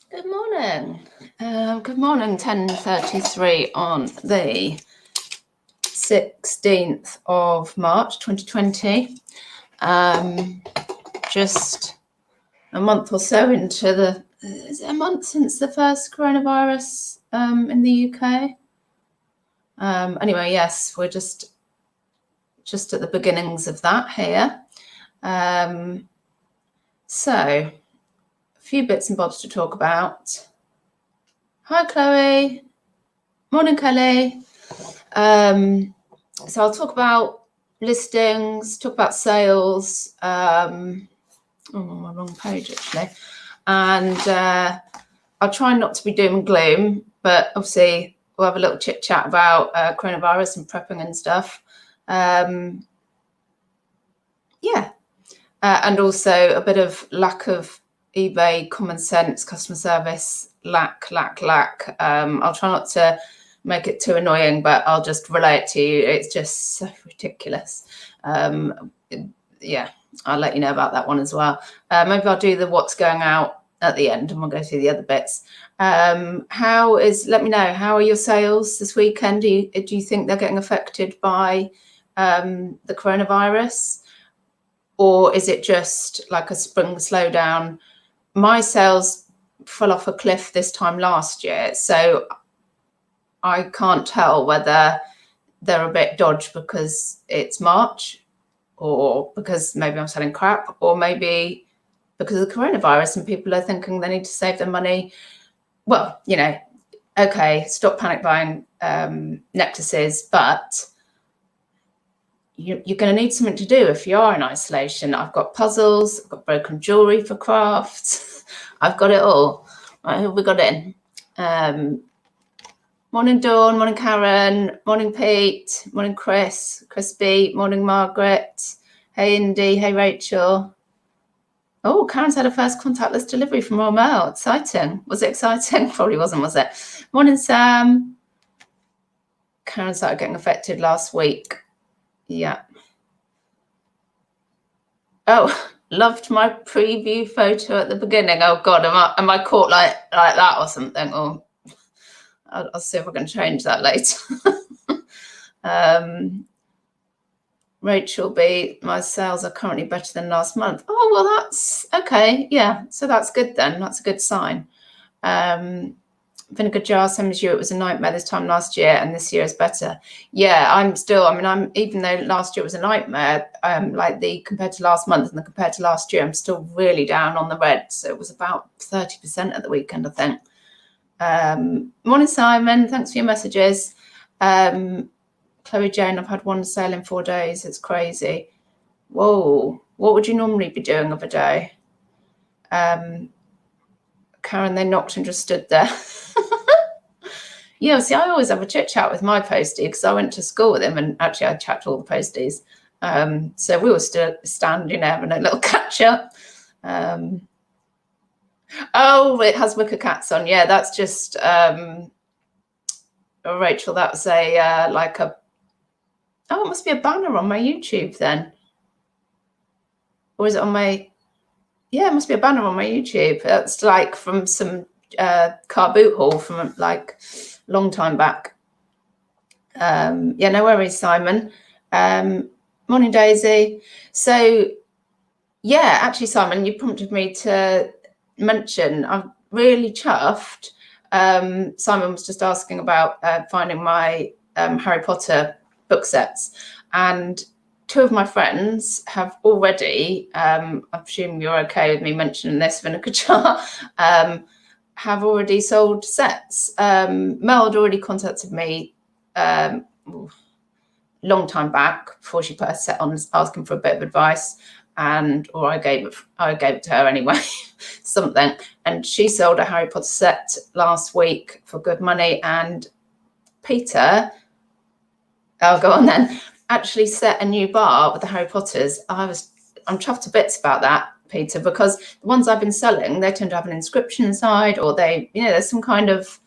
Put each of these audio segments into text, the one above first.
Good morning. Good morning, 10:33 on the 16th of March 2020. Just a month or so into the... Is it a month since the first coronavirus in the UK? Anyway, yes, we're just at the beginnings of that here. So, a few bits and bobs to talk about. Hi, Chloe. Morning, Kelly. So I'll talk about listings, talk about sales. I'm on my wrong page, actually. And I'll try not to be doom and gloom, but obviously we'll have a little chit chat about coronavirus and prepping and stuff. And also a bit of lack of eBay common sense, customer service, lack. I'll try not to make it too annoying, but I'll just relay it to you. It's just so ridiculous. Yeah, I'll let you know about that one as well. Maybe I'll do the what's going out at the end and we'll go through the other bits. Let me know, how are your sales this weekend? Do you think they're getting affected by the coronavirus? Or is it just like a spring slowdown? My sales fell off a cliff this time last year, so I can't tell whether they're a bit dodged because it's March, or because maybe I'm selling crap, or maybe because of the coronavirus and people are thinking they need to save their money. Well, okay, stop panic buying necklaces, but you're going to need something to do if you are in isolation. I've got puzzles, I've got broken jewelry for crafts. I've got it all. Right, who have we got in? Morning, Dawn. Morning, Karen. Morning, Pete. Morning, Chris. Crispy. Morning, Margaret. Hey, Indy. Hey, Rachel. Oh, Karen's had a first contactless delivery from Royal Mail. Exciting. Was it exciting? Probably wasn't, was it? Morning, Sam. Karen started getting affected last week. Yeah. Oh, loved my preview photo at the beginning. Oh God, am I caught like that or something? Or I'll see if I can change that later. Rachel B, my sales are currently better than last month. Oh, well, that's okay. Yeah, so that's good then. That's a good sign. Vinegar jar, same as you, it was a nightmare this time last year and this year is better. Yeah, I'm even though last year was a nightmare, compared to last month and compared to last year, I'm still really down on the red. So it was about 30% at the weekend, I think. Morning, Simon. Thanks for your messages. Chloe Jane, I've had one sale in 4 days. It's crazy. Whoa. What would you normally be doing of a day? Karen, they knocked and just stood there. Yeah, see, I always have a chit chat with my postie because I went to school with him and actually I chat to all the posties. So we were still standing there having a little catch up. Oh, it has wicker cats on. Yeah, that's just Rachel. That was it must be a banner on my YouTube then, or is it on my? Yeah, it must be a banner on my YouTube. That's like from some car boot haul from like long time back. Yeah, no worries, Simon. Morning, Daisy. So yeah, actually, Simon, you prompted me to mention, I'm really chuffed. Simon was just asking about finding my Harry Potter book sets, and 2 of my friends have already, I presume you're okay with me mentioning this, Vinegar Jar, have already sold sets. Mel had already contacted me long time back before she put her set on, asking for a bit of advice, or I gave it to her anyway, something. And she sold a Harry Potter set last week for good money. And Peter, I'll go on then, actually set a new bar with the Harry Potters. I'm chuffed to bits about that, Peter, because the ones I've been selling, they tend to have an inscription inside, or there's some kind of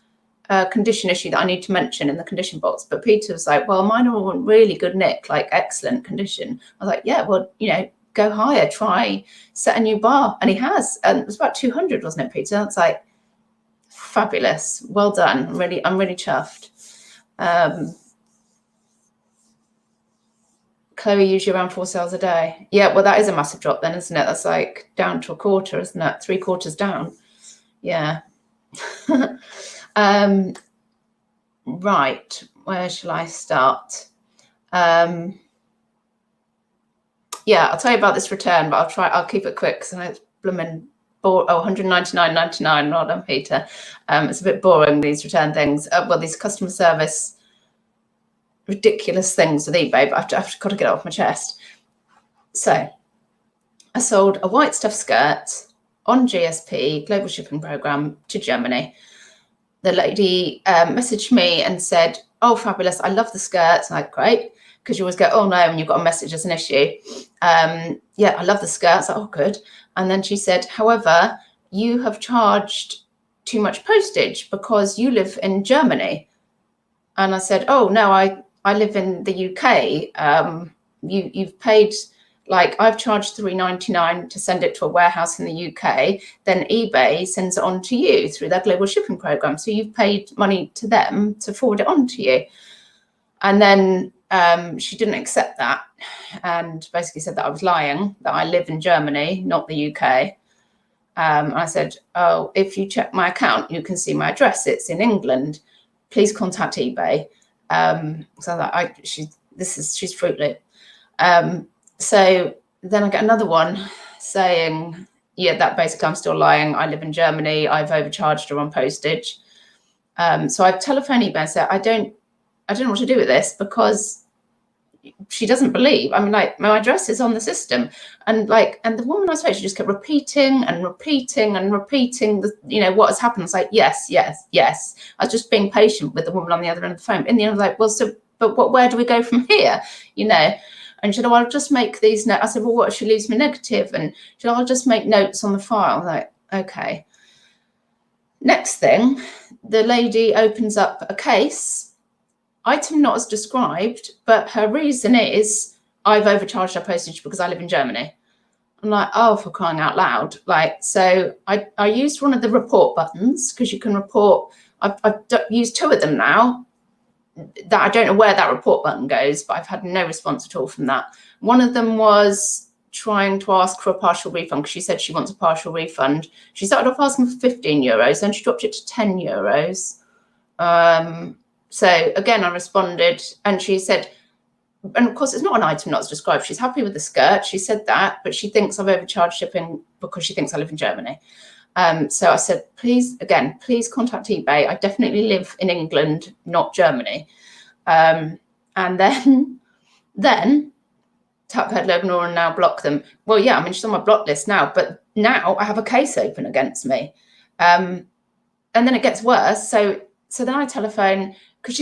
condition issue that I need to mention in the condition box. But Peter was like, well, mine are all in really good nick, like excellent condition. I was like, yeah, well, go higher, try set a new bar. And he has, and it was about 200, wasn't it, Peter? It's like, Fabulous. Well done. I'm really chuffed. Chloe, usually around 4 sales a day. Yeah, well, that is a massive drop then, isn't it? That's like down to a quarter, isn't it? 3/4 down. Yeah. Right. Where shall I start? Yeah, I'll tell you about this return, but I'll keep it quick because I know it's blooming boring. Oh, 199.99. Well done, Peter. It's a bit boring, these return things. Well, these customer service ridiculous things with eBay, but I've got to get it off my chest. So I sold a white stuff skirt on GSP, Global Shipping Program, to Germany. The lady messaged me and said, oh, fabulous, I love the skirts. I'm like, great, because you always go, oh no, and you've got a message as an issue. Yeah, I love the skirts. Like, oh, good. And then she said, however, you have charged too much postage because you live in Germany. And I said, oh no, I live in the UK. You've paid, like, I've charged $3.99 to send it to a warehouse in the UK. Then eBay sends it on to you through their global shipping program. So you've paid money to them to forward it on to you. And then she didn't accept that and basically said that I was lying, that I live in Germany, not the UK. I said, oh, if you check my account, you can see my address. It's in England. Please contact eBay. So that she's Fruitly. So then I get another one saying, yeah, that basically I'm still lying. I live in Germany. I've overcharged her on postage. So I've telephoned eBay and said, I don't know what to do with this because she doesn't believe. I mean, like, my address is on the system, and the woman I spoke to just kept repeating and repeating and repeating what has happened. It's like, yes, yes, yes. I was just being patient with the woman on the other end of the phone. In the end, I was like, well, so, but where do we go from here? And she said, oh, I'll just make these notes. I said, well, what if she leaves me negative? And she said, I'll just make notes on the file. I was like, okay. Next thing, the lady opens up a case, item not as described, but her reason is, I've overcharged her postage because I live in Germany. I'm like, oh, for crying out loud. So I used one of the report buttons because you can report. I've used 2 of them now. That I don't know where that report button goes, but I've had no response at all from that. One of them was trying to ask for a partial refund because she said she wants a partial refund. She started off asking for €15, then she dropped it to €10. So again, I responded and she said, and of course, it's not an item not as described. She's happy with the skirt. She said that, but she thinks I've overcharged shipping because she thinks I live in Germany. So I said, please contact eBay. I definitely live in England, not Germany. And then tap head Lebanon and now block them. Well, yeah, I mean, she's on my block list now, but now I have a case open against me. And then it gets worse. So then I telephone, because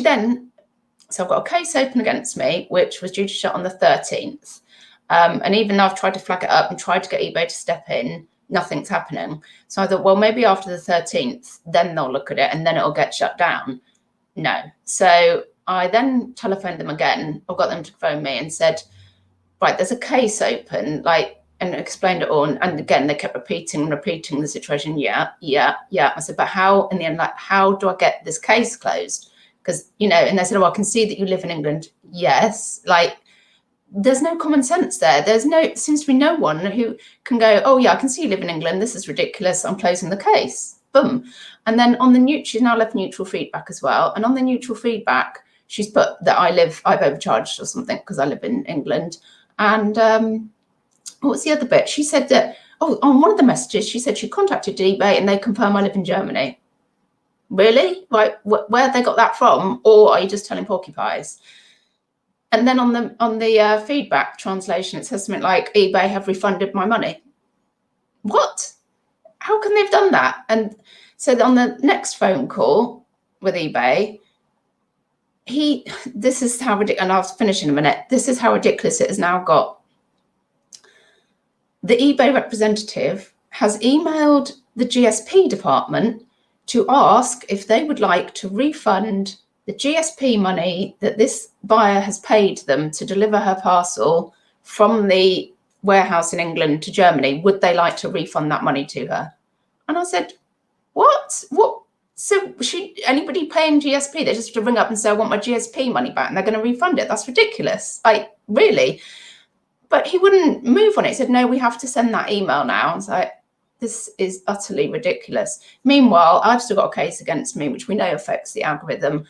so I've got a case open against me, which was due to shut on the 13th. And even though I've tried to flag it up and tried to get eBay to step in, nothing's happening. So I thought, well, maybe after the 13th, then they'll look at it and then it'll get shut down. No. So I then telephoned them again, or got them to phone me and said, right, there's a case open, and explained it all. And again, they kept repeating the situation. Yeah. I said, but how, in the end, how do I get this case closed? Because, and they said, oh, I can see that you live in England. Yes. There's no common sense there. Seems to be no one who can go, oh yeah, I can see you live in England. This is ridiculous. I'm closing the case. Boom. And then on she's now left neutral feedback as well. And on the neutral feedback, she's put that I've overcharged or something because I live in England. And what was the other bit? She said that, on one of the messages, she said she contacted eBay and they confirm I live in Germany. Really? Right? Where have they got that from? Or are you just telling porcupines? And then on the feedback translation, it says something like, eBay have refunded my money. What? How can they have done that? And so on the next phone call with eBay, this is how ridiculous, and I'll finish in a minute. This is how ridiculous it has now got. The eBay representative has emailed the GSP department to ask if they would like to refund the GSP money that this buyer has paid them to deliver her parcel from the warehouse in England to Germany. Would they like to refund that money to her? And I said, what? So anybody paying GSP, they just have to ring up and say, I want my GSP money back, and they're going to refund it. That's ridiculous. Like, really? But he wouldn't move on it. He said, no, we have to send that email now. I was like, this is utterly ridiculous. Meanwhile, I've still got a case against me, which we know affects the algorithm,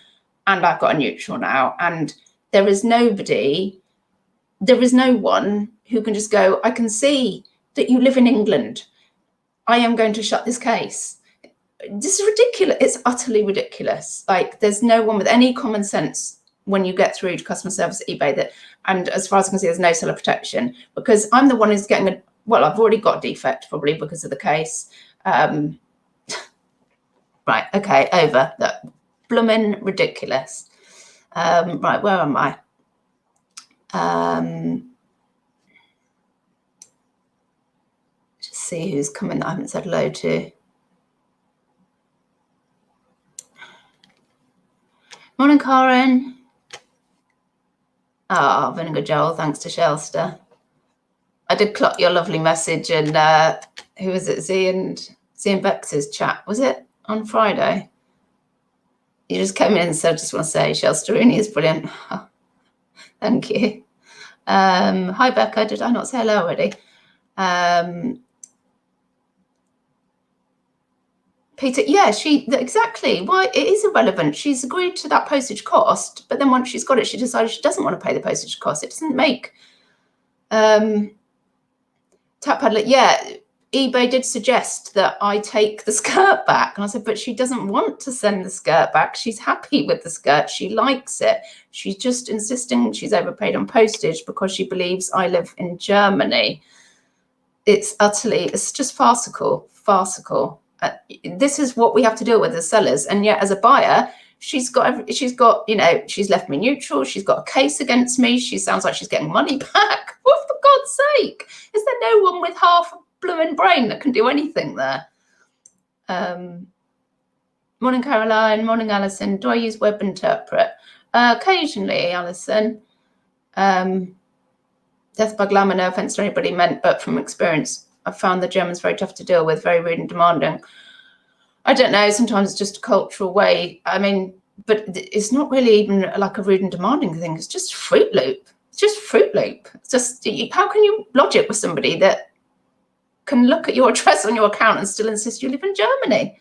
and I've got a neutral now. And there is no one who can just go, I can see that you live in England. I am going to shut this case. This is ridiculous. It's utterly ridiculous. Like, there's no one with any common sense when you get through to customer service at eBay that, and as far as I can see, there's no seller protection, because I'm the one who's getting well, I've already got a defect probably because of the case. Right, okay, over. That bloomin' ridiculous. Right, where am I? Just see who's coming that I haven't said hello to. Morning, Karen. Oh, Vinegar Joel, thanks to Shelster. I did clock your lovely message, and who was it? Z and Bex's chat, was it on Friday? You just came in and said, I just want to say Shelster Rooney is brilliant. Thank you. Hi, Becca. Did I not say hello already? Peter, yeah, exactly. Why it is irrelevant. She's agreed to that postage cost, but then once she's got it, she decided she doesn't want to pay the postage cost. It doesn't make Tap Paddler, yeah, eBay did suggest that I take the skirt back. And I said, but she doesn't want to send the skirt back. She's happy with the skirt. She likes it. She's just insisting she's overpaid on postage because she believes I live in Germany. It's just farcical. This is what we have to deal with as sellers. And yet as a buyer, she's got, you know, she's left me neutral. She's got a case against me. She sounds like she's getting money back. Well, for God's sake, is there no one with half a blooming brain that can do anything there? Morning, Caroline. Morning, Alison. Do I use Web Interpret? Occasionally, Alison. Death by glamour, no offense to anybody meant, but from experience, I've found the Germans very tough to deal with, very rude and demanding. I don't know, sometimes it's just a cultural way. I mean, but it's not really even like a rude and demanding thing. It's just Fruit Loop. It's just Fruit Loop. It's just, how can you logic with somebody that can look at your address on your account and still insist you live in Germany?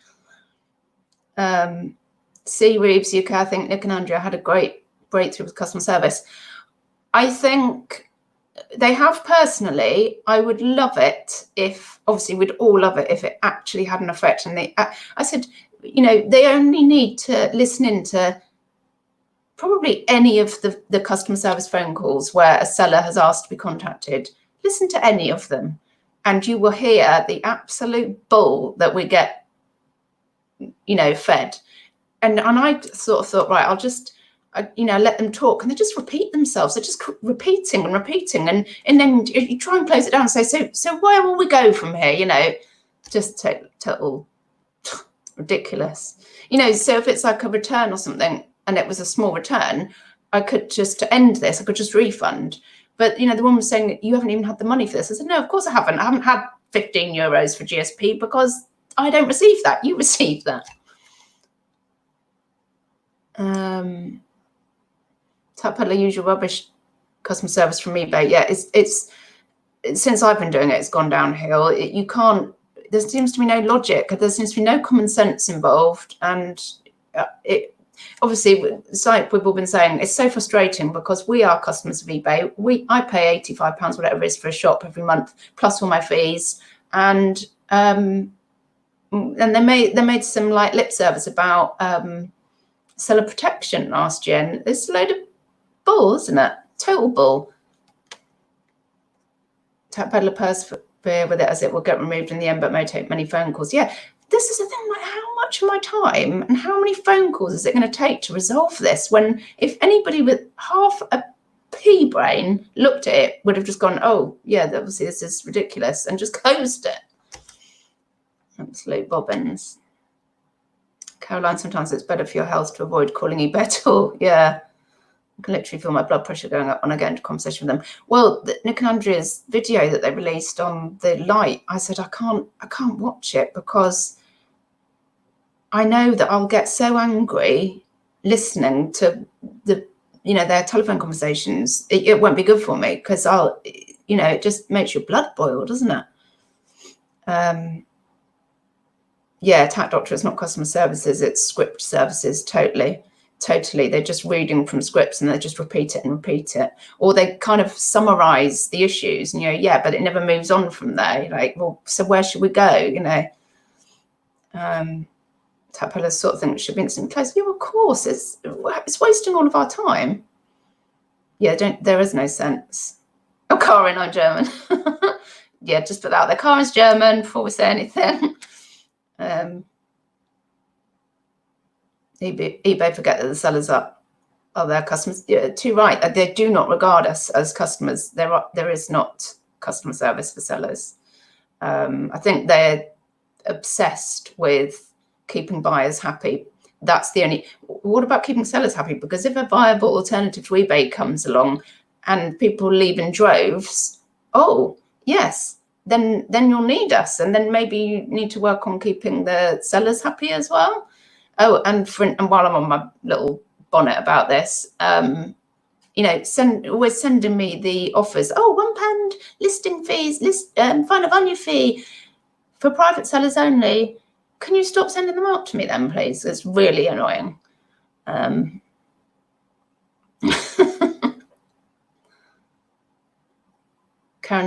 C. Reeves, UK, I think Nick and Andrea had a great breakthrough with customer service. I think they have personally. I would love it if, obviously we'd all love it if it actually had an effect. And I said, you know, they only need to listen into probably any of the customer service phone calls where a seller has asked to be contacted. Listen to any of them and you will hear the absolute bull that we get, you know, fed. And I sort of thought, right, I'll just, you know, let them talk, and they just repeat themselves. They're just repeating, and then you try and close it down and say, so where will we go from here? You know, just total ridiculous. You know, so if it's like a return or something, and it was a small return, I could just, to end this, I could just refund. But you know, the woman was saying, you haven't even had the money for this. I said, no, of course I haven't. I haven't had 15 euros for GSP because I don't receive that. You receive that. Tap Peddler, usual rubbish customer service from eBay. Yeah, it's since I've been doing it, it's gone downhill. You can't, there seems to be no logic. There seems to be no common sense involved. And it obviously, like we've all been saying, it's so frustrating because we are customers of eBay. I pay £85, whatever it is, for a shop every month, plus all my fees. And they made some like lip service about seller protection last year. And it's a load of bull, isn't it? Total bull. Tap Peddler persevere with it as it will get removed in the end, but may take many phone calls. Yeah, this is the thing, like how much of my time and how many phone calls is it going to take to resolve this, when if anybody with half a pea brain looked at it would have just gone, oh yeah, obviously this is ridiculous, and just closed it. Absolute bobbins. Caroline, sometimes it's better for your health to avoid calling eBay at all. Yeah, I can literally feel my blood pressure going up when I get into conversation with them. Well, Nick and Andrea's video that they released on the light, I said I can't watch it because I know that I'll get so angry listening to their telephone conversations. It won't be good for me, because it just makes your blood boil, doesn't it? Attack doctor, it's not customer services, it's script services. Totally. They're just reading from scripts and they just repeat it, or they kind of summarize the issues and but it never moves on from there. Like, well, so where should we go? Tapella's sort of thing that should be instantly closed. Yeah, of course, it's wasting all of our time. There is no sense. Oh, Karin, I'm German. Yeah, just put that out there. Karin's German before we say anything. eBay forget that the sellers are their customers. Yeah, too right. They do not regard us as customers. There is not customer service for sellers. I think they're obsessed with keeping buyers happy. That's the only. What about keeping sellers happy? Because if a viable alternative to eBay comes along and people leave in droves, oh yes, then you'll need us, and then maybe you need to work on keeping the sellers happy as well. Oh, and while I'm on my little bonnet about this, always sending me the offers. Oh, £1 listing fees, final value fee for private sellers only. Can you stop sending them out to me then, please? It's really annoying. Karen,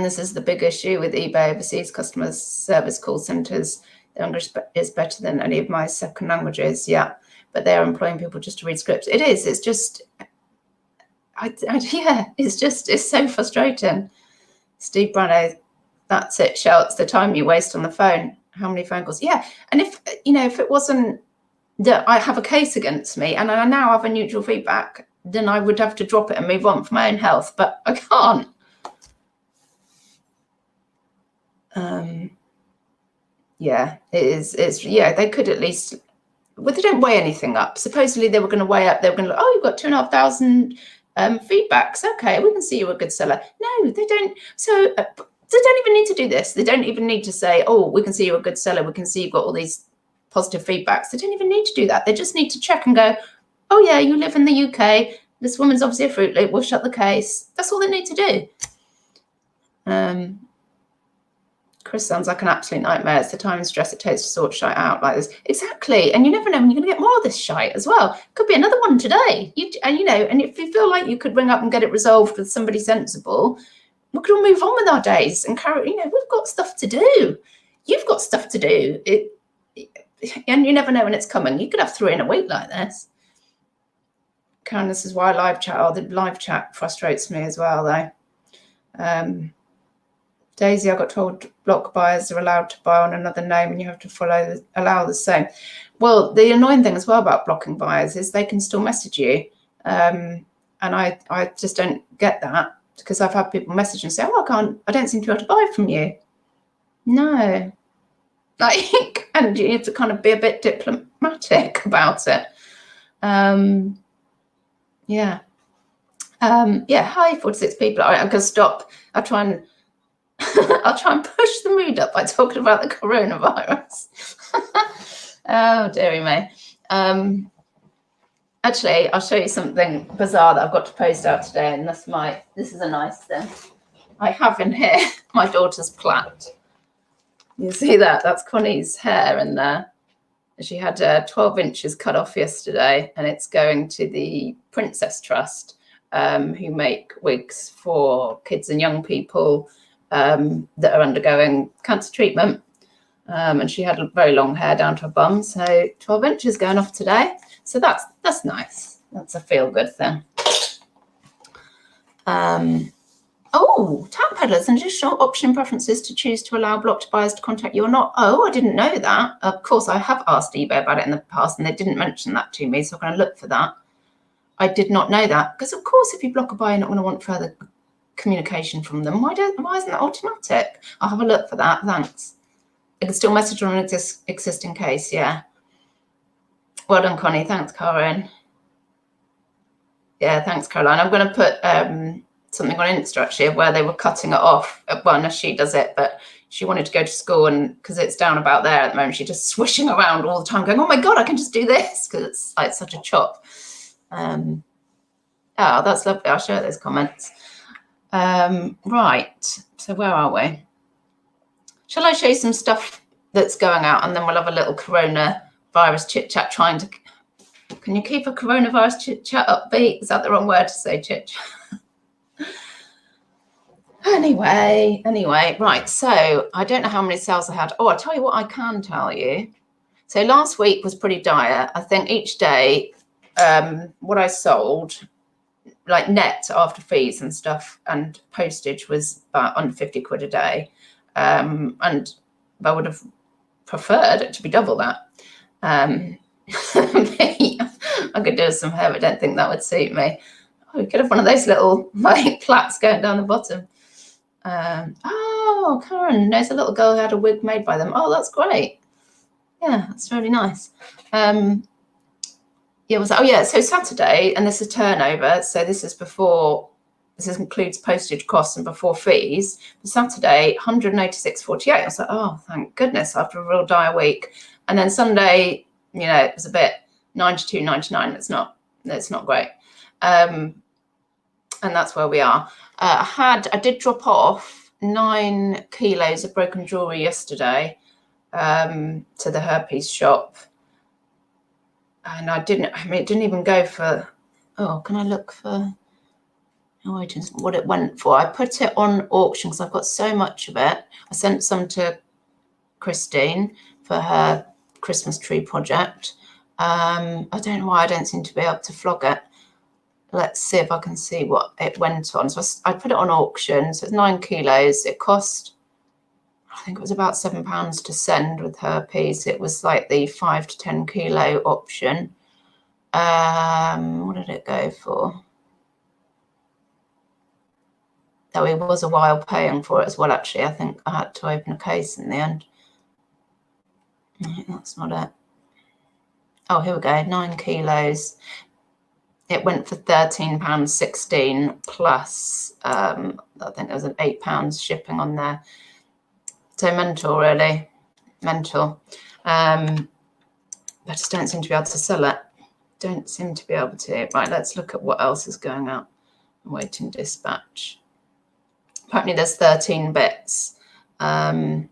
this is the big issue with eBay overseas customer service call centres. Their English is better than any of my second languages. Yeah, but they're employing people just to read scripts. It is. It's just, it's so frustrating. Steve Brano, that's it, shouts the time you waste on the phone. How many phone calls? Yeah, and if it wasn't that I have a case against me and I now have a neutral feedback, then I would have to drop it and move on for my own health. But I can't. It is. They could at least. Well, they don't weigh anything up. Supposedly they were going to weigh up. They were going to. Oh, you've got 2,500 feedbacks. Okay, we can see you're a good seller. No, they don't. So. They don't even need to do this. They don't even need to say, oh, we can see you're a good seller. We can see you've got all these positive feedbacks. They don't even need to do that. They just need to check and go, oh, yeah, you live in the UK. This woman's obviously a Fruit Loop. We'll shut the case. That's all they need to do. Chris sounds like an absolute nightmare. It's the time and stress it takes to sort shite out like this. Exactly. And you never know when you're going to get more of this shite as well. Could be another one today. And if you feel like you could ring up and get it resolved with somebody sensible, we could all move on with our days and carry. We've got stuff to do. You've got stuff to do. And you never know when it's coming. You could have 3 in a week like this. Karen, this is why the live chat frustrates me as well, though. Daisy, I got told block buyers are allowed to buy on another name and you have to allow the same. Well, the annoying thing as well about blocking buyers is they can still message you. And I just don't get that. Because I've had people message and say, oh, I don't seem to be able to buy from you. No. And you have to kind of be a bit diplomatic about it. Hi, 46 people. I'm going to stop. I'll try and push the mood up by talking about the coronavirus. Oh, dearie me. Actually, I'll show you something bizarre that I've got to post out today, and this is a nice thing. I have in here my daughter's plait. You see that? That's Connie's hair in there. She had 12 inches cut off yesterday, and it's going to the Princess Trust, who make wigs for kids and young people that are undergoing cancer treatment. And she had very long hair down to her bum, so 12 inches going off today. So that's nice. That's a feel-good thing. Tap peddlers, an additional option in preferences to choose to allow blocked buyers to contact you or not. Oh, I didn't know that. Of course, I have asked eBay about it in the past and they didn't mention that to me, so I'm going to look for that. I did not know that because, of course, if you block a buyer, you're not going to want further communication from them. Why isn't that automatic? I'll have a look for that. Thanks. I can still message on an existing case. Yeah. Well done, Connie. Thanks, Karen. Yeah, thanks, Caroline. I'm going to put something on Insta actually where they were cutting it off. Well, no, she does it, but she wanted to go to school, and because it's down about there at the moment, she's just swishing around all the time going, oh my God, I can just do this, because it's like such a chop. Oh, that's lovely. I'll show those comments. Right, so where are we? Shall I show you some stuff that's going out, and then we'll have a little coronavirus chit chat trying to, can you keep a coronavirus chit chat upbeat? Is that the wrong word to say, chit chat? Anyway, right. So I don't know how many sales I had. Oh, I'll tell you what I can tell you. So last week was pretty dire. I think each day, what I sold, like net after fees and stuff and postage, was about under 50 quid a day. And I would have preferred it to be double that. I could do some hair, but I don't think that would suit me. Oh, we could have one of those little like plaits going down the bottom. Oh, Karen knows a little girl who had a wig made by them. Oh, that's great. Yeah, that's really nice. Yeah, so Saturday, and this is turnover, so this is before, this includes postage costs and before fees. For Saturday, 186.48. I was like, oh, thank goodness, after a real dire week. And then Sunday, you know, it was a bit 92.99. It's not great. And that's where we are. I did drop off 9 kilos of broken jewelry yesterday to the herpes shop. And it didn't even go for, can I look for, what it went for? I put it on auction because I've got so much of it. I sent some to Christine for her Christmas tree project. I don't know why I don't seem to be able to flog it. Let's see if I can see what it went on. So I put it on auction. So it's 9 kilos. It cost, I think it was about £7 to send with herpes. It was like the 5 to 10 kilo option. What did it go for? Oh, it was a while paying for it as well, actually. I think I had to open a case in the end. That's not it. Oh, here we go. 9 kilos. It went for £13.16 plus, I think there was an £8 shipping on there. So mental, really. Mental. I just don't seem to be able to sell it. Don't seem to be able to. Right, let's look at what else is going out. Waiting dispatch. Apparently there's 13 bits. Oh,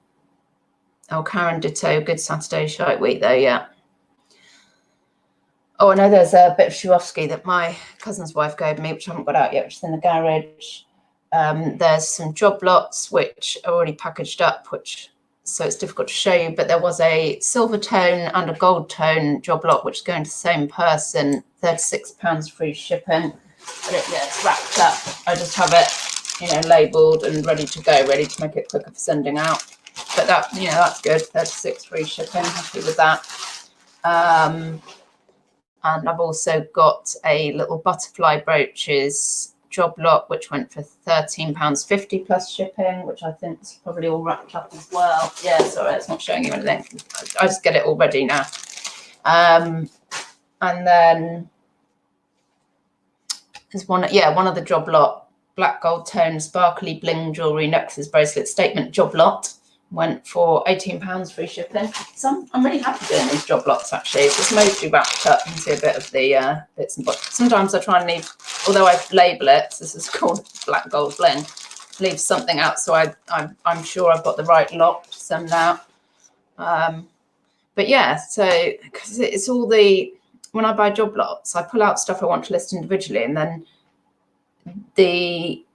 Karen ditto. Good Saturday shite week though, yeah. Oh, I know there's a bit of Swarovski that my cousin's wife gave me, which I haven't got out yet, which is in the garage. There's some job lots, which are already packaged up, so it's difficult to show you, but there was a silver tone and a gold tone job lot, which is going to the same person, £36 free shipping. But it's wrapped up. I just have it, labelled and ready to go, ready to make it quicker for sending out. But that, that's good, 36 free shipping, happy with that. And I've also got a little butterfly brooches job lot, which went for £13.50 plus shipping, which I think is probably all wrapped up as well. Yeah, sorry, it's not showing you anything. I just get it all ready now. And then there's one of the job lot, black gold tone, sparkly bling jewelry, necklaces, bracelet, statement job lot. Went for £18 free shipping. So I'm really happy doing these job lots, actually. It's just mostly wrapped up. You can see a bit of the bits and bobs. Sometimes I try and leave, although I label it, this is called black gold bling, leave something out so I'm sure I've got the right lot to send out. But yeah, so because it's all when I buy job lots, I pull out stuff I want to list individually, and then the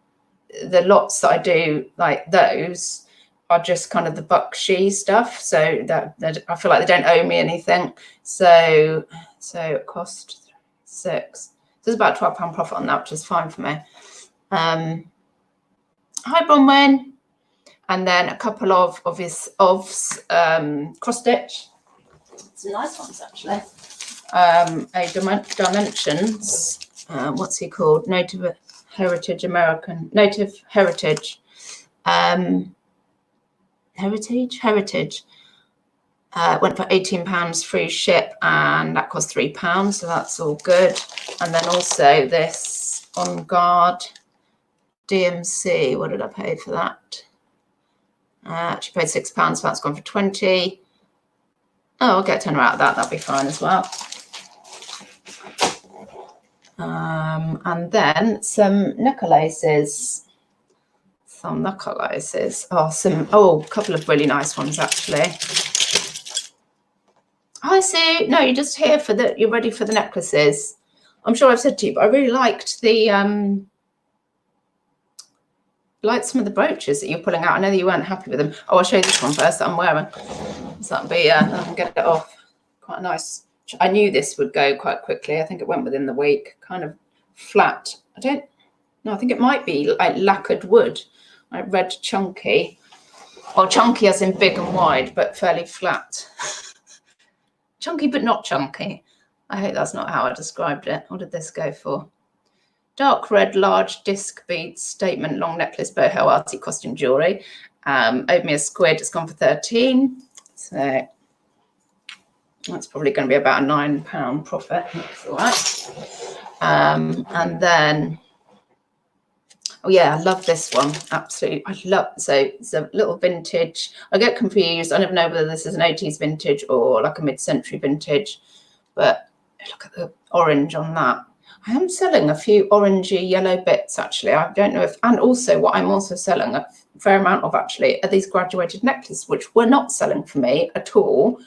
lots that I do, like those, are just kind of the Bakshi stuff, so that I feel like they don't owe me anything. So it cost £6. So there's about £12 profit on that, which is fine for me. Hi Bronwyn. And then a couple of obvious cross stitch. Some nice ones actually. A Dimensions. What's he called? Native Heritage. Heritage. Went for £18 free ship, and that cost £3, so that's all good. And then also this On Guard DMC. What did I pay for that? She paid £6, so that's gone for 20. Oh, I'll get 10 out of that. That'll be fine as well. And then some necklaces. Oh, a couple of really nice ones actually. I see. No, you're just here for you're ready for the necklaces. I'm sure I've said to you, but I really liked the liked some of the brooches that you're pulling out. I know that you weren't happy with them. Oh, I'll show you this one first that I'm wearing. So that'll be, I can get it off. Quite nice. I knew this would go quite quickly. I think it went within the week. Kind of flat. I think it might be like lacquered wood, like red chunky. Well, chunky as in big and wide, but fairly flat. Chunky, but not chunky. I hope that's not how I described it. What did this go for? Dark red, large disc beads, statement, long necklace, boho, arty costume jewellery. Owed me a squid. It's gone for 13. So that's probably going to be about a £9 profit. That's all right. And then, oh yeah, I love this one. Absolutely. So it's a little vintage. I get confused. I never know whether this is an 80s vintage or like a mid-century vintage. But look at the orange on that. I am selling a few orangey yellow bits actually. I don't know if, and also what I'm also selling a fair amount of actually are these graduated necklaces, which were not selling for me at all.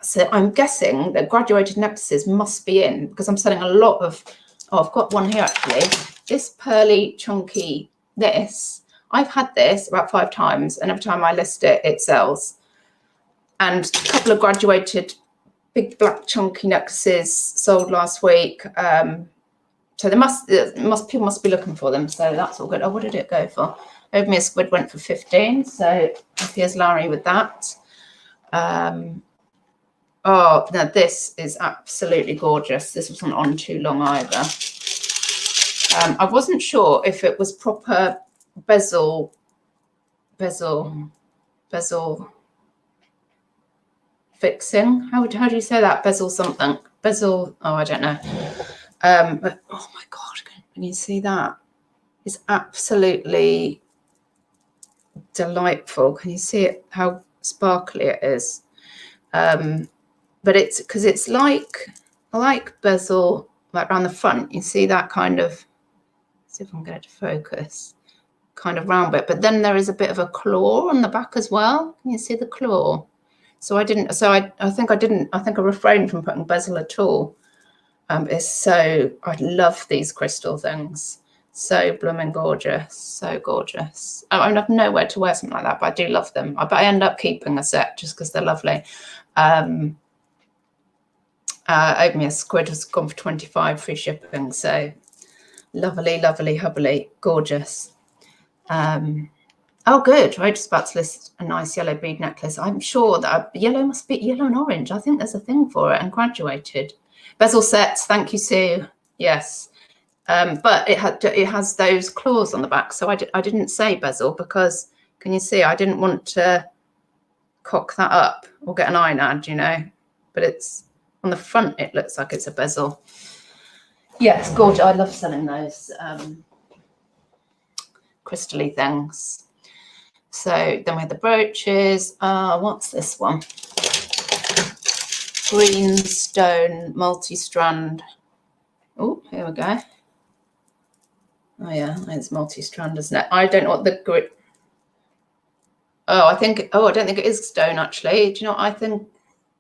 So I'm guessing that graduated necklaces must be in because I'm selling a lot of, oh, I've got one here actually. This pearly chunky, I've had this about 5 times and every time I list it, it sells. And a couple of graduated big black chunky necklaces sold last week. So people must be looking for them. So that's all good. Oh, what did it go for? Owed me a squid went for 15. So here's Larry with that. Oh, now this is absolutely gorgeous. This wasn't on too long either. I wasn't sure if it was proper bezel fixing. How do you say that? Bezel something. Bezel. Oh, I don't know. But oh my God, can you see that? It's absolutely delightful. Can you see it? How sparkly it is. But it's because it's like, I like bezel like around the front. You see that kind of, let's see if I can get it to focus, kind of round bit. But then there is a bit of a claw on the back as well. Can you see the claw? So I think I refrained from putting bezel at all. I love these crystal things. So blooming gorgeous, so gorgeous. I have nowhere to wear something like that, but I do love them. But I end up keeping a set just because they're lovely. Owed me a squid, has gone for 25, free shipping. So lovely, lovely, hubbly, gorgeous. Oh, good. Right, just about to list a nice yellow bead necklace. I'm sure that yellow must be yellow and orange. I think there's a thing for it and graduated. Bezel sets. Thank you, Sue. Yes. But it has those claws on the back. So I didn't say bezel because, can you see, I didn't want to cock that up or get an eye nad, you know. But it's on the front, it looks like it's a bezel. Yes, gorgeous. I love selling those crystally things. So then we have the brooches. What's this one? Green stone multi-strand. Oh, here we go. Oh yeah, it's multi-strand, isn't it? I don't know what the grit. Oh, I don't think it is stone actually. Do you know what I think?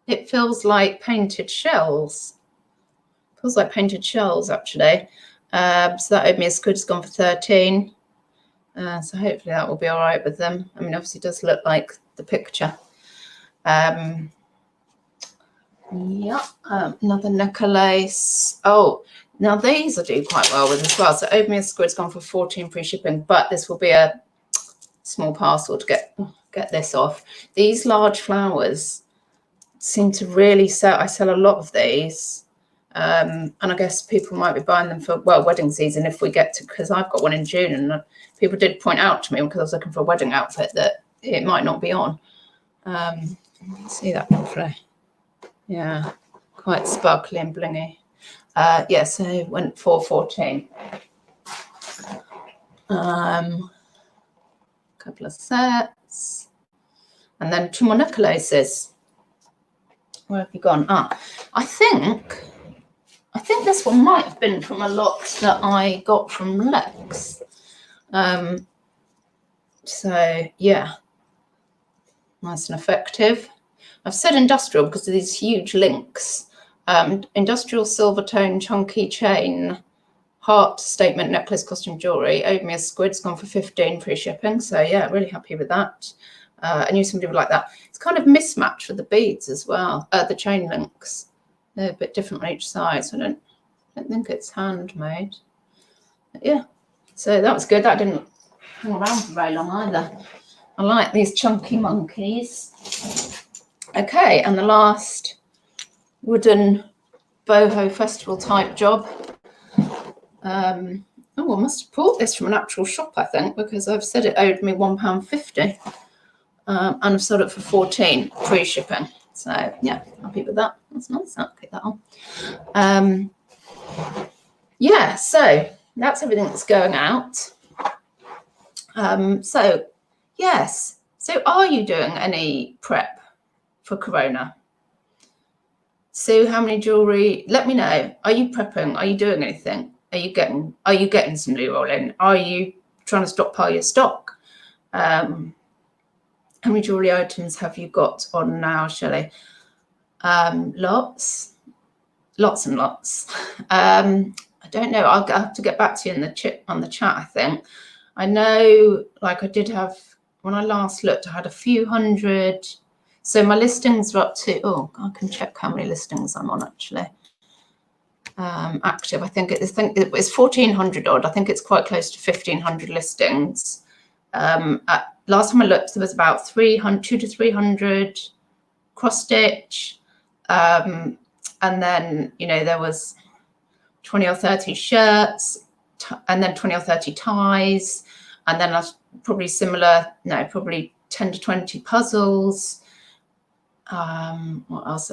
It feels like painted shells. Feels like painted shells actually. So that owed me a squid, has gone for 13. So hopefully that will be all right with them. I mean, obviously it does look like the picture. Yeah, another necklace. Oh, now these I do quite well with as well. So owed me a squid's gone for 14 free shipping, but this will be a small parcel to get this off. These large flowers seem to really sell. I sell a lot of these. And I guess people might be buying them for, well, wedding season if we get to, because I've got one in June and people did point out to me because I was looking for a wedding outfit that it might not be on. See that properly? Yeah, quite sparkly and blingy. Yeah, so it went for 14. couple of sets. And then trimonecolosis. Where have you gone? I think this one might have been from a lot that I got from Lex. So yeah, nice and effective. I've said industrial because of these huge links. Industrial silver tone chunky chain, heart statement necklace costume jewelry. Owed me a squid. It's gone for 15 free shipping. So yeah, really happy with that. I knew somebody would like that. It's kind of mismatched with the beads as well. The chain links, they're a bit different on each side. So I don't think it's handmade. But yeah, so that was good. That didn't hang around for very long either. I like these chunky monkeys. Okay, and the last wooden boho festival type job. I must have bought this from an actual shop, I think, because I've said it owed me £1.50. And I've sold it for 14 free shipping. So yeah, happy with that. That's nice. I'll keep that on. Yeah, so that's everything that's going out. So yes. So are you doing any prep for Corona? Sue, how many jewelry? Let me know. Are you prepping? Are you doing anything? Are you getting some loo roll in? Are you trying to stockpile your stock? How many jewelry items have you got on now, Shelley? Lots and lots. I don't know. I'll have to get back to you on the chat, I think. I know, like I did have, when I last looked, I had a few hundred. So my listings are up to, I can check how many listings I'm on actually. Active, I think it was 1,400 odd. I think it's quite close to 1,500 listings. Last time I looked, there was about 200 to 300 cross stitch, and then there was 20 or 30 shirts, and then 20 or 30 ties, and then probably 10 to 20 puzzles. What else?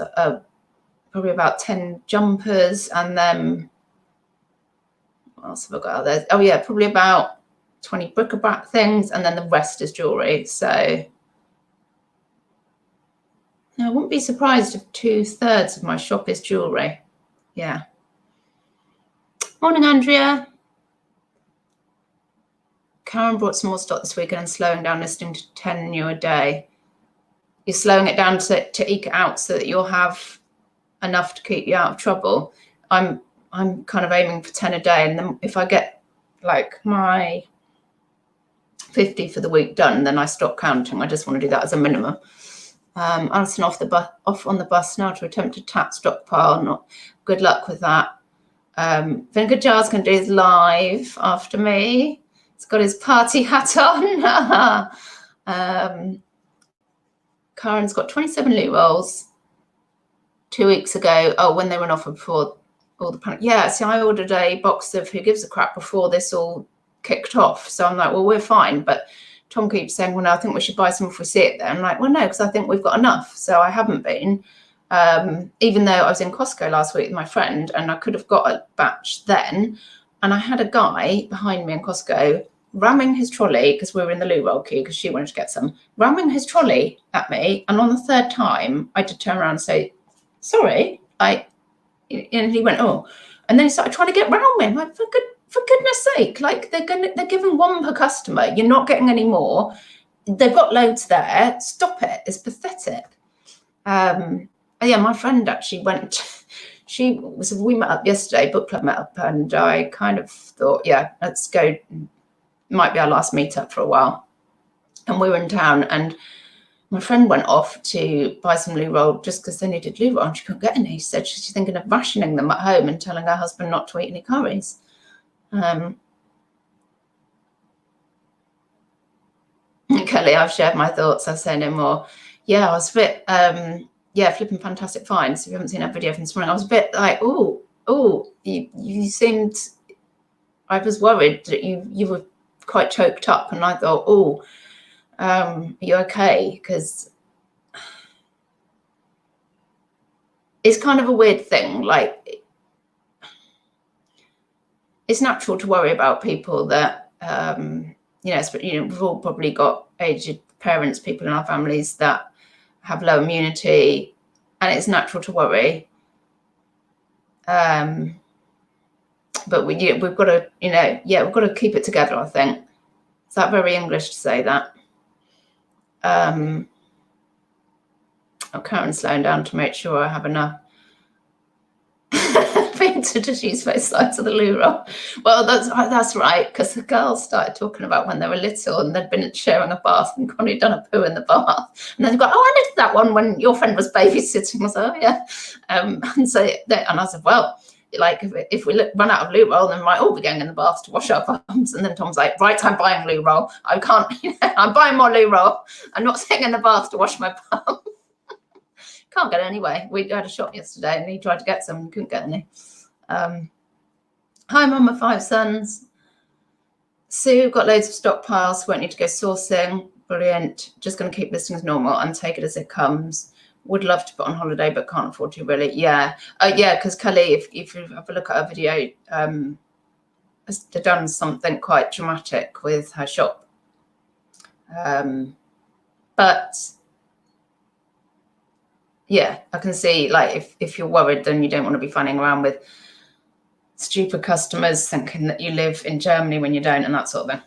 Probably about 10 jumpers, and then what else have I got out there? Oh yeah, probably about 20 bric-a-brac things, and then the rest is jewelry. So I wouldn't be surprised if 2/3 of my shop is jewelry. Yeah. Morning, Andrea. Karen brought some more stock this weekend and slowing down listing to 10 new a day. You're slowing it down to eke it out so that you'll have enough to keep you out of trouble. I'm kind of aiming for 10 a day, and then if I get like my 50 for the week done, then I stop counting. I just want to do that as a minimum. Alison off on the bus now to attempt to tap stockpile. Good luck with that. Vinegar Jar's going to do his live after me. He's got his party hat on. Karen's got 27 loot rolls 2 weeks ago. Oh, when they went off before all the panic. Yeah, see, I ordered a box of Who Gives a Crap before this all kicked off. So I'm like, well, we're fine. But Tom keeps saying, well, no, I think we should buy some if we see it there. I'm like, well, no, because I think we've got enough. So I haven't been. Even though I was in Costco last week with my friend and I could have got a batch then. And I had a guy behind me in Costco ramming his trolley, because we were in the loo roll queue because she wanted to get some, ramming his trolley at me. And on the third time, I did turn around and say, sorry. And he went, oh. And then he started trying to get round me. I'm like, for goodness sake, like they're giving one per customer. You're not getting any more. They've got loads there. Stop it. It's pathetic. Yeah, my friend actually went. We met up yesterday, book club met up, and I kind of thought, yeah, let's go. Might be our last meetup for a while. And we were in town, and my friend went off to buy some loo roll just because they needed loo roll, and she couldn't get any. She said she's thinking of rationing them at home and telling her husband not to eat any curries. Kelly, I've shared my thoughts. I'll say no more. Yeah, I was a bit, flipping fantastic finds. If you haven't seen that video from this morning, I was a bit like, you seemed, I was worried that you were quite choked up, and I thought, are you okay? Because it's kind of a weird thing. Like, it's natural to worry about people that we've all probably got aged parents, people in our families that have low immunity, and it's natural to worry. But we've got to, we've got to keep it together, I think. Is that very English to say that? Karen's slowing down to make sure I have enough to just use both sides of the loo roll. Well, that's right, because the girls started talking about when they were little and they'd been sharing a bath and Connie had done a poo in the bath, and then they've got, I did that one when your friend was babysitting. I was like, oh yeah. And I said, well, like if we run out of loo roll, then we might all be going in the bath to wash our bums. And then Tom's like, right, I'm buying loo roll. I can't, I'm buying more loo roll. I'm not sitting in the bath to wash my bum. Can't get it anyway. We had a shop yesterday and he tried to get some and couldn't get any. Hi, Mum, my 5 sons. Sue, got loads of stockpiles, won't need to go sourcing. Brilliant. Just going to keep listing as normal and take it as it comes. Would love to put on holiday, but can't afford to, really. Yeah. Because Kelly, if you have a look at her video, has done something quite dramatic with her shop. But yeah, I can see, like, if you're worried, then you don't want to be fanning around with stupid customers thinking that you live in Germany when you don't, and that sort of thing.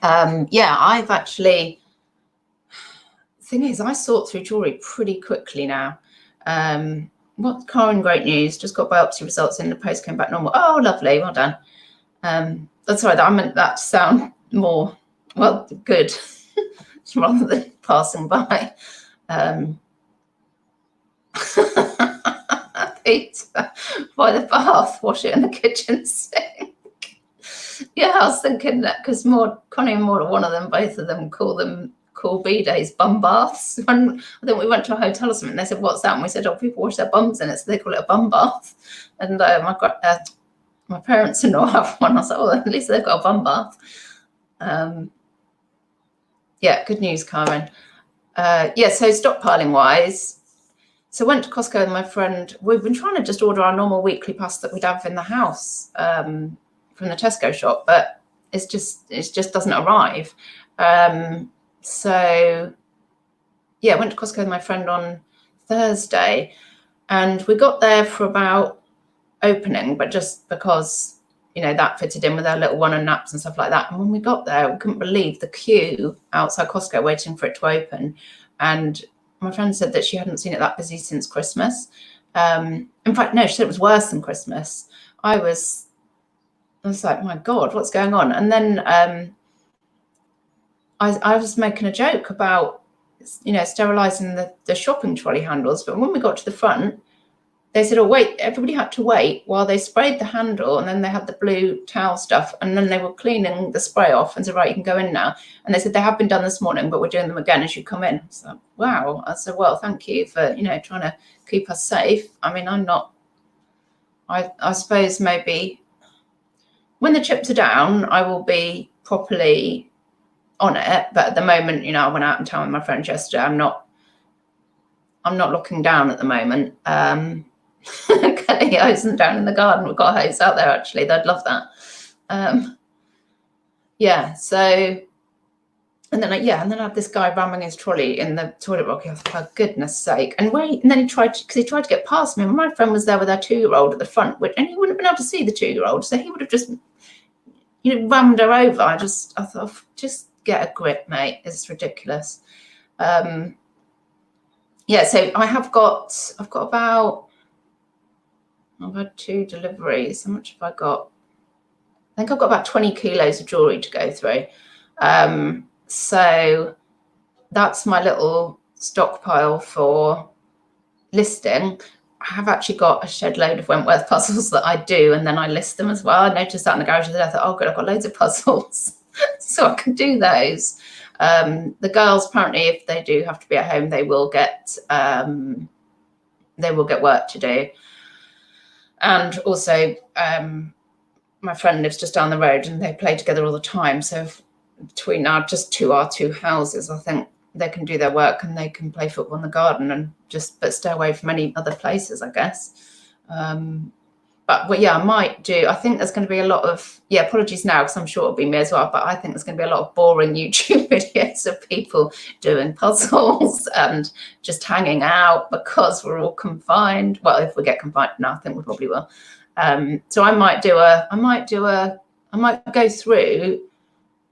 I've actually, thing is, I sort through jewelry pretty quickly now. Karen, great news, just got biopsy results in, the post came back normal. Oh, lovely, well done. That's right, I meant that to sound more, well, good, rather than passing by. Peter, by the bath, wash it in the kitchen sink. Yeah, I was thinking that because Connie and Maud, one of them, both of them call B-days bum baths. When I think we went to a hotel or something, they said, what's that? And we said, oh, people wash their bums in it, so they call it a bum bath. And my parents-in-law have one. I was like, oh, at least they've got a bum bath. Yeah, good news, Karen. So stockpiling wise, so I went to Costco with my friend. We've been trying to just order our normal weekly pasta that we'd have in the house from the Tesco shop, but it just doesn't arrive. So yeah, I went to Costco with my friend on Thursday, and we got there for about opening, but just because, that fitted in with our little one and naps and stuff like that. And when we got there, we couldn't believe the queue outside Costco waiting for it to open. And my friend said that she hadn't seen it that busy since Christmas. In fact, no, she said it was worse than Christmas. I was like, my God, what's going on? And then I was making a joke about, sterilising the shopping trolley handles. But when we got to the front, they said, oh, wait, everybody had to wait while they sprayed the handle, and then they had the blue towel stuff, and then they were cleaning the spray off and said, right, you can go in now. And they said, they have been done this morning, but we're doing them again as you come in. So, wow. I said, well, thank you for, trying to keep us safe. I mean, I suppose maybe when the chips are down, I will be properly on it. But at the moment, I went out in town with my friend yesterday. I'm not looking down at the moment. Getting hosing down in the garden. We've got a hose out there, actually. They'd love that. So, and then I had this guy ramming his trolley in the toilet roll. I thought, for goodness sake. And then he tried to get past me. My friend was there with her 2-year-old at the front, and he wouldn't have been able to see the 2-year-old. So he would have just, rammed her over. I thought, just get a grip, mate. It's ridiculous. So I've had 2 deliveries. How much have I got? I think I've got about 20 kilos of jewelry to go through. So that's my little stockpile for listing. I have actually got a shed load of Wentworth puzzles that I do, and then I list them as well. I noticed that in the garage today. I thought, oh, good, I've got loads of puzzles. So I can do those. The girls, apparently, if they do have to be at home, they will get work to do. And also, my friend lives just down the road and they play together all the time. So between our 2 houses, I think they can do their work and they can play football in the garden but stay away from any other places, I guess. But yeah, I might do. I think there's going to be a lot of, apologies now because I'm sure it'll be me as well, but I think there's going to be a lot of boring YouTube videos of people doing puzzles and just hanging out because we're all confined. Well, if we get confined now, I think we probably will. So I might go through,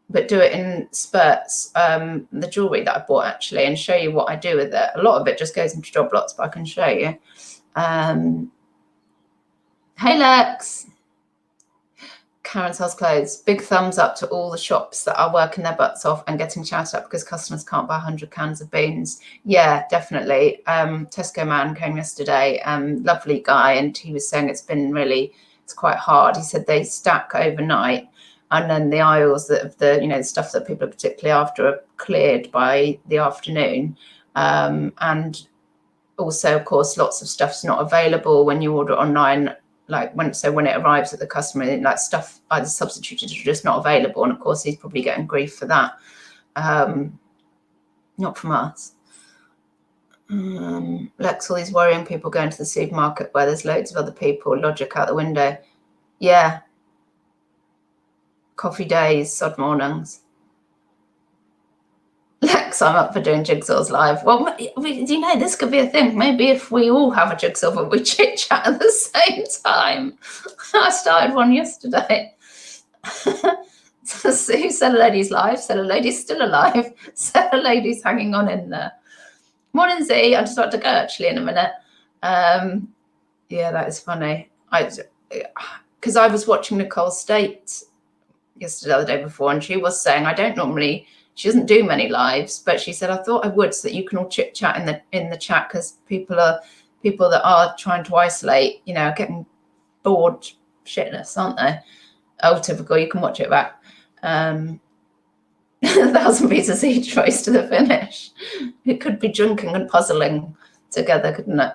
but do it in spurts, the jewelry that I bought actually, and show you what I do with it. A lot of it just goes into job lots, but I can show you. Hey Lex. Karen sells clothes. Big thumbs up to all the shops that are working their butts off and getting shouted at because customers can't buy 100 cans of beans. Yeah, definitely. Tesco man came yesterday, lovely guy, and he was saying it's quite hard. He said they stack overnight, and then the aisles that the stuff that people are particularly after are cleared by the afternoon. And also, of course, lots of stuff's not available when you order online. Like when it arrives at the customer, like stuff either substituted or just not available, and of course he's probably getting grief for that. Not from us. Lex, all these worrying people going to the supermarket where there's loads of other people, logic out the window. Yeah. Coffee days, sod mornings. Lex, I'm up for doing jigsaws live. Well, this could be a thing. Maybe if we all have a jigsaw, but we chit chat at the same time. I started one yesterday. Sue, Cellar Lady's live. Cellar Lady's still alive. Cellar Lady's hanging on in there. Morning, Z. I'm just about to go actually in a minute. Yeah, that is funny. Because I was watching Nicole State yesterday, the day before, and she was saying she doesn't do many lives, but she said I thought I would so that you can all chit chat in the chat, because people that are trying to isolate, are getting bored shitless, aren't they? Oh, typical. You can watch it back. 1,000 pieces each race to the finish. It could be drinking and puzzling together, couldn't it?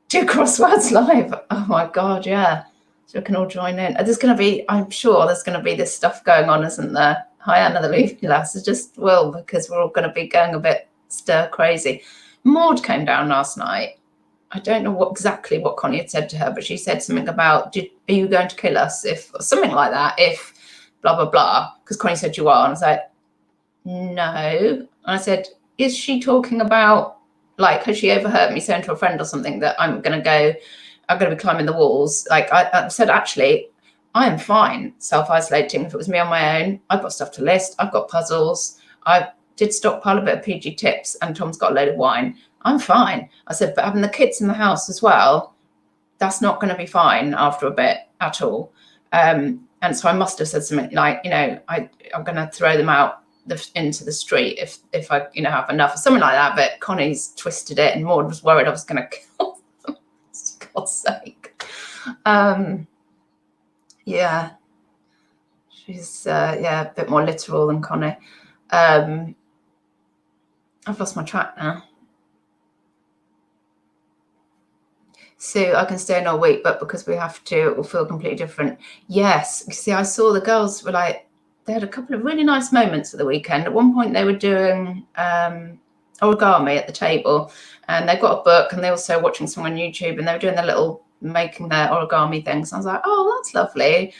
2 crosswords live. Oh my god, yeah. So we can all join in. I'm sure there's going to be this stuff going on, isn't there? Hi, Anna, the Leafy Lass. It just will, because we're all going to be going a bit stir crazy. Maud came down last night. I don't know exactly what Connie had said to her, but she said something about, are you going to kill us? Or something like that, if blah, blah, blah. Because Connie said you are. And I was like, no. And I said, is she talking about, like, has she overheard me saying to a friend or something that I'm going to be climbing the walls? Like I said, actually, I am fine self-isolating. If it was me on my own, I've got stuff to list. I've got puzzles. I did stockpile a bit of PG tips, and Tom's got a load of wine. I'm fine. I said, but having the kids in the house as well, that's not going to be fine after a bit at all. And so I must have said something like, I'm going to throw them out into the street if I, have enough or something like that. But Connie's twisted it, and Maud was worried I was going to kill them. For God's sake. Yeah, she's a bit more literal than Connie. I've lost my track now. Sue, I can stay in all week, but because we have to, it will feel completely different. Yes, you see, I saw the girls were like, they had a couple of really nice moments at the weekend. At one point they were doing origami at the table, and they got a book, and they also watching someone on YouTube, and they were doing their little making their origami things. I was like, oh, that's lovely.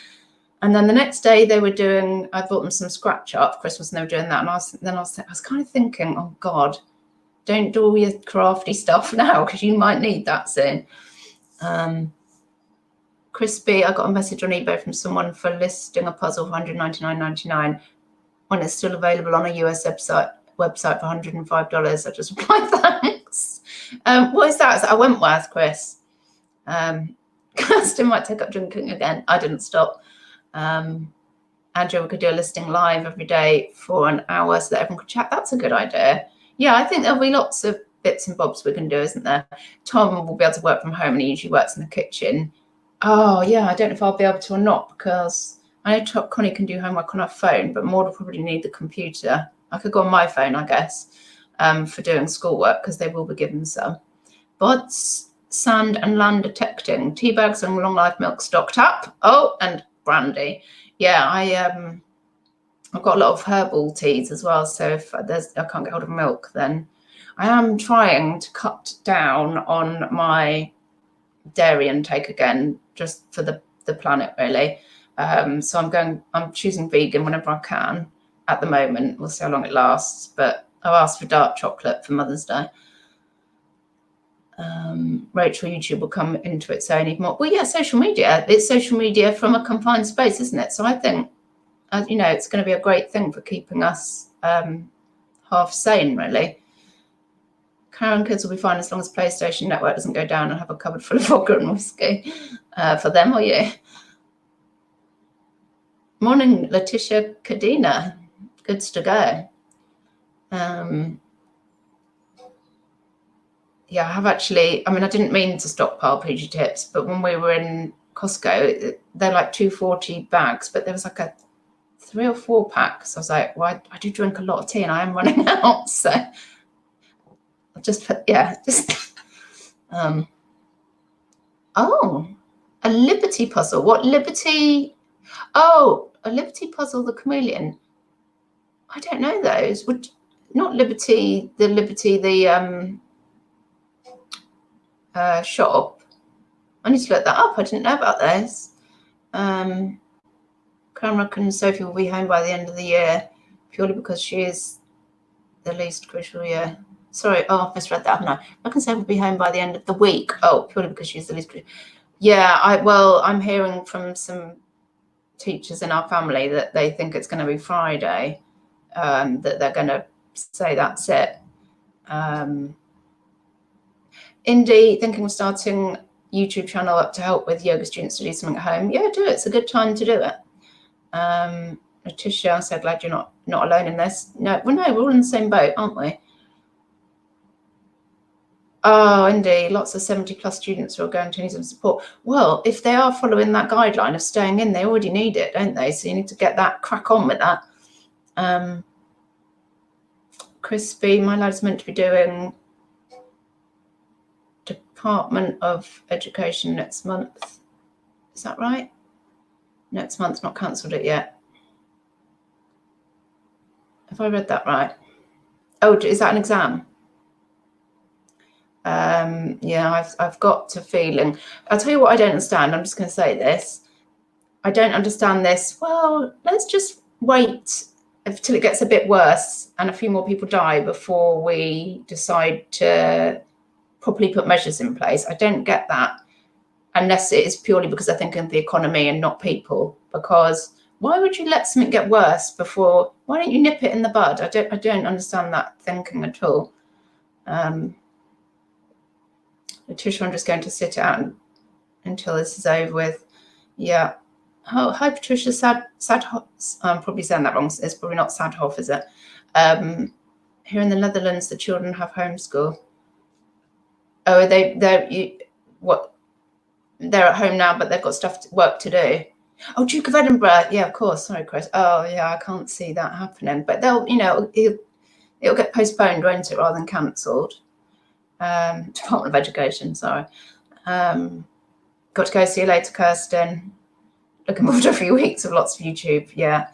And then the next day they were doing, I bought them some scratch art for Christmas, and they were doing that. And I was kind of thinking, oh God, don't do all your crafty stuff now, because you might need that soon. Crispy, I got a message on eBay from someone for listing a puzzle for $199.99 when it's still available on a US website for $105. I just replied, thanks. What is that? Is that a Wentworth, Chris? Kirsten might take up drinking again. I didn't stop. Andrew, we could do a listing live every day for an hour so that everyone could chat. That's a good idea. Yeah, I think there'll be lots of bits and bobs we can do, isn't there? Tom will be able to work from home, and he usually works in the kitchen. Oh, yeah, I don't know if I'll be able to or not, because I know Connie can do homework on her phone, but Maud will probably need the computer. I could go on my phone, I guess, for doing schoolwork, because they will be given some. Bods, sand and land detecting, tea bags and long life milk stocked up. Oh, and brandy. Yeah, I've got a lot of herbal teas as well, so if I can't get hold of milk, then I am trying to cut down on my dairy intake again, just for the planet, really. So I'm choosing vegan whenever I can at the moment. We'll see how long it lasts, but I've asked for dark chocolate for Mother's Day. Rachel, YouTube will come into its own even more. Well, yeah, social media. It's social media from a confined space, isn't it? So I think, you know, it's going to be a great thing for keeping us half sane, really. Karen, kids will be fine as long as PlayStation Network doesn't go down and have a cupboard full of vodka and whiskey. For them or you? Morning, Letitia Cadena. Good to go. Yeah, I have actually, I mean, I didn't mean to stockpile PG Tips, but when we were in Costco, they're like 240 bags, but there was like a 3 or 4 packs. So I was like, well, I do drink a lot of tea and I am running out. So I'll just put, yeah, just, oh, a Liberty puzzle. What Liberty? Oh, a Liberty puzzle, the chameleon. I don't know those. Would not Liberty, the shop. I need to look that up. I didn't know about those. Cranbrook and Sophie will be home by the end of the year, purely because she is the least crucial. Yeah. Sorry. Oh, I've misread that. No, I can say will be home by the end of the week. Oh, purely because she's the least crucial. Yeah. I'm hearing from some teachers in our family that they think it's going to be Friday. That they're going to say that's it. Indy, thinking of starting YouTube channel up to help with yoga students to do something at home. Yeah, do it. It's a good time to do it. Letitia, I'm so glad you're not alone in this. No, well, no, we're all in the same boat, aren't we? Oh, Indy, lots of 70+ students who are going to need some support. Well, if they are following that guideline of staying in, they already need it, don't they? So you need to get that crack on with that. Crispy, my lad's meant to be doing Department of Education next month. Is that right? Next month, not cancelled it yet. Have I read that right? Oh, is that an exam? Yeah, I've got a feeling. I'll tell you what I don't understand. I'm just going to say this. I don't understand this. Well, let's just wait until it gets a bit worse and a few more people die before we decide to properly put measures in place. I don't get that, unless it is purely because I think of the economy and not people. Because why would you let something get worse before? Why don't you nip it in the bud? I don't understand that thinking at all. Letitia, I'm just going to sit out until this is over with. Yeah. Oh, hi, Patricia. I'm probably saying that wrong. It's probably not Sadhoff, is it? Here in the Netherlands, the children have homeschool. Oh, they're at home now, but they've got work to do. Oh, Duke of Edinburgh. Yeah, of course. Sorry, Chris. Oh, yeah, I can't see that happening. But they'll, you know, it'll get postponed, won't it, rather than cancelled. Department of Education, sorry. Got to go. See you later, Kirsten. Looking forward to a few weeks of lots of YouTube. Yeah.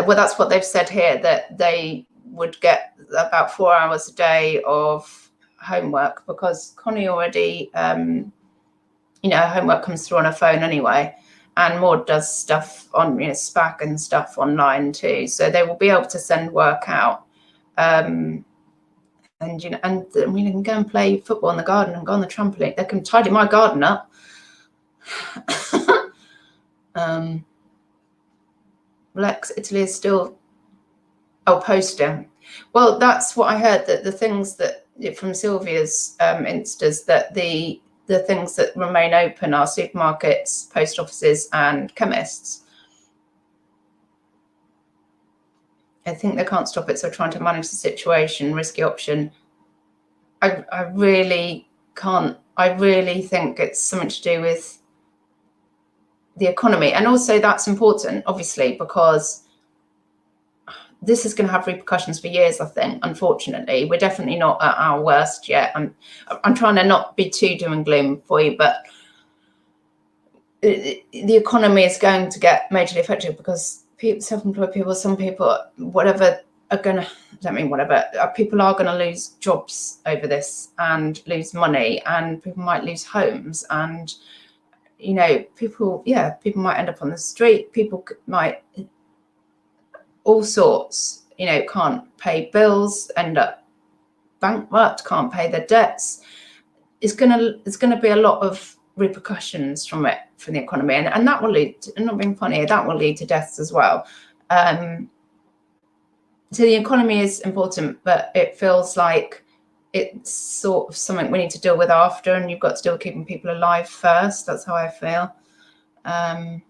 Well, that's what they've said here, that they would get about 4 hours a day of homework, because Connie already, you know, homework comes through on her phone anyway, and Maud does stuff on, you know, SPAC and stuff online too. So they will be able to send work out. And you know, and we can go and play football in the garden and go on the trampoline. They can tidy my garden up. Lex, Italy is still posting. Well, that's what I heard, that the things that from Sylvia's instas, that the things that remain open are supermarkets, post offices, and chemists. I think they can't stop it, so trying to manage the situation, risky option. I really can't. I really think it's something to do with the economy. And also that's important, obviously, because this is going to have repercussions for years, I think, unfortunately. We're definitely not at our worst yet. I'm trying to not be too doom and gloom for you, but the economy is going to get majorly affected, because people, self-employed people, some people, whatever are going to, I don't mean whatever, people are going to lose jobs over this and lose money, and people might lose homes, and, you know, people might end up on the street, people might, all sorts, you know, can't pay bills, end up bankrupt, can't pay their debts. It's going to be a lot of repercussions from it for the economy, and that will lead to, I'm not being funny, that will lead to deaths as well. So the economy is important, but it feels like it's sort of something we need to deal with after, and you've got to deal with keeping people alive first. That's how I feel. I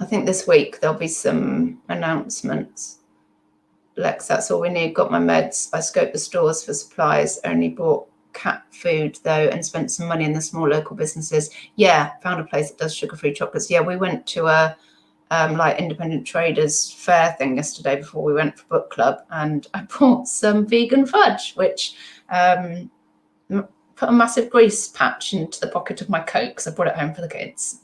think this week there'll be some announcements. Lex, that's all we need. Got my meds. I scoped the stores for supplies. Only bought cat food though, and spent some money in the small local businesses. Yeah, found a place that does sugar-free chocolates. Yeah, we went to a like independent traders fair thing yesterday before we went for book club, and I bought some vegan fudge, which put a massive grease patch into the pocket of my coat because I brought it home for the kids.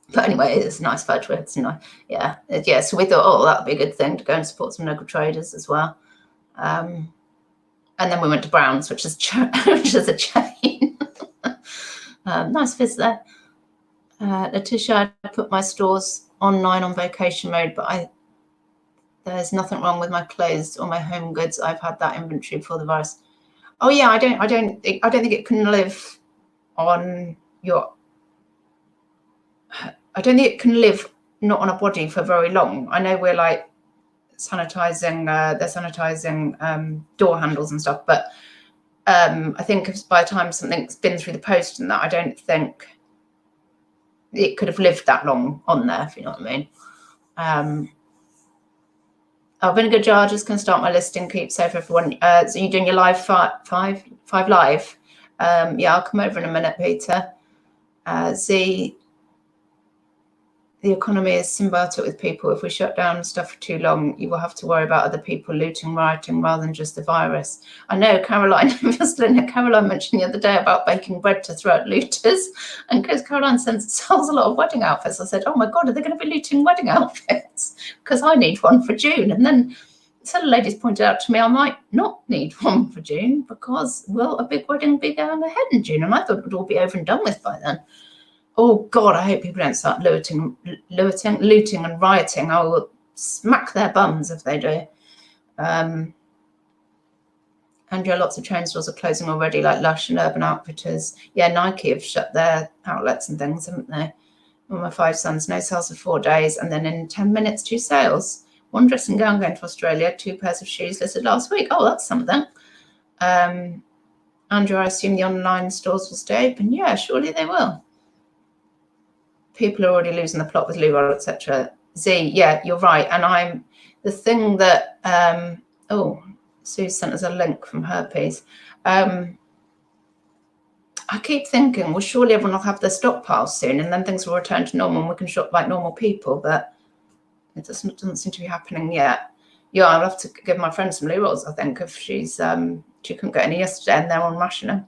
But anyway, it's a nice fudge. It's nice. Yeah. So we thought, oh, that'd be a good thing to go and support some local traders as well. And then we went to Brown's, which is a chain. Nice visit there. Letitia, I put my stores online on vacation mode, but there's nothing wrong with my clothes or my home goods. I've had that inventory before the virus. Oh yeah, I don't think it can live on your. I don't think it can live not on a body for very long. I know we're like sanitizing, they're sanitizing door handles and stuff, but I think by the time something's been through the post and that, I don't think it could have lived that long on there, if you know what I mean. Vinegar Jar, just going to start my listing. Keep safe, everyone. So you're doing your live five live? Yeah, I'll come over in a minute, Peter. The economy is symbiotic with people. If we shut down stuff for too long, you will have to worry about other people looting, rioting, rather than just the virus. I know, Caroline, Caroline mentioned the other day about baking bread to throw at looters. And because Caroline sells a lot of wedding outfits, I said, oh my God, are they going to be looting wedding outfits? Because I need one for June. And then some ladies pointed out to me, I might not need one for June because, well, a big wedding will be going ahead in June. And I thought it would all be over and done with by then. Oh God, I hope people don't start looting and rioting. I will smack their bums if they do. Andrea, lots of chain stores are closing already, like Lush and Urban Outfitters. Yeah, Nike have shut their outlets and things, haven't they? One of my 5 sons, no sales for 4 days, and then in 10 minutes, 2 sales. 1 dressing gown going to Australia, 2 pairs of shoes listed last week. Oh, that's something. Andrea, I assume the online stores will stay open. Yeah, surely they will. People are already losing the plot with Lou Roll, etc. Z, yeah, you're right. And the thing that, Sue sent us a link from her piece. I keep thinking, well, surely everyone will have their stockpiles soon and then things will return to normal and we can shop like normal people, but it doesn't seem to be happening yet. Yeah, I'll have to give my friend some Lou Rolls, I think, if she couldn't get any yesterday and they're on rationing.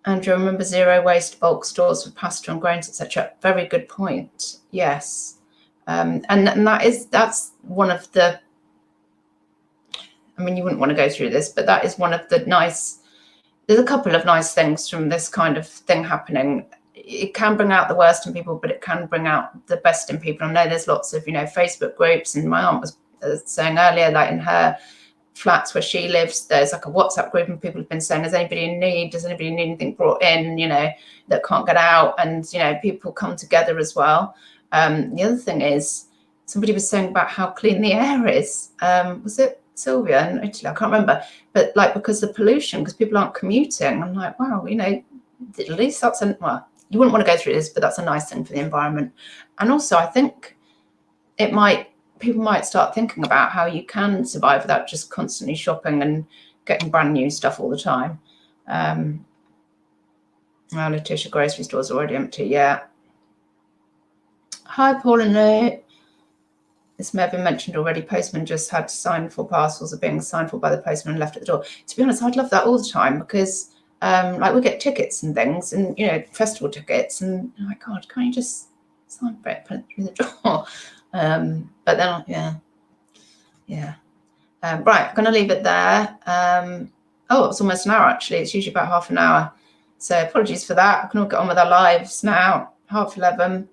Andrew, remember zero waste bulk stores with pasta and grains, etc. Very good point. Yes, and that's one of the. I mean, you wouldn't want to go through this, but that is one of the nice. There's a couple of nice things from this kind of thing happening. It can bring out the worst in people, but it can bring out the best in people. I know there's lots of Facebook groups, and my aunt was saying earlier, like in her flats where she lives, there's like a WhatsApp group and people have been saying, does anybody need anything brought in, that can't get out, and people come together as well. The other thing is, somebody was saying about how clean the air is. Was it Sylvia in Italy? I can't remember, but like because of pollution, because people aren't commuting. I'm like, wow, at least that's well, you wouldn't want to go through this, but that's a nice thing for the environment. And also I think people might start thinking about how you can survive without just constantly shopping and getting brand new stuff all the time. Letitia, grocery stores are already empty. Yeah. Hi, Paul and Lou. This may have been mentioned already. Postman just had to sign for parcels are being signed for by the postman and left at the door. To be honest, I'd love that all the time because like we get tickets and things and, festival tickets and oh my God, can't you just Sign for it, put it through the door. But then, yeah. Right, I'm going to leave it there. Oh, it's almost an hour, actually. It's usually about half an hour. So apologies for that. We can all get on with our lives now. 11:30.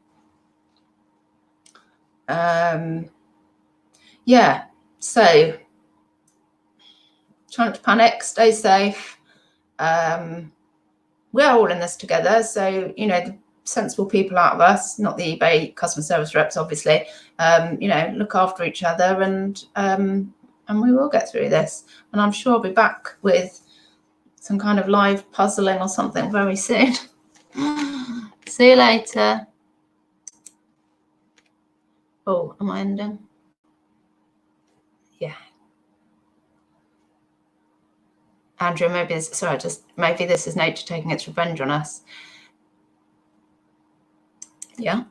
Yeah, so try not to panic, stay safe. We're all in this together. So, you know, the sensible people out of us, not the eBay customer service reps, obviously, you know, look after each other and we will get through this. And I'm sure I'll be back with some kind of live puzzling or something very soon. See you later. Oh, am I ending? Yeah. Andrew, maybe this is nature taking its revenge on us. Yeah.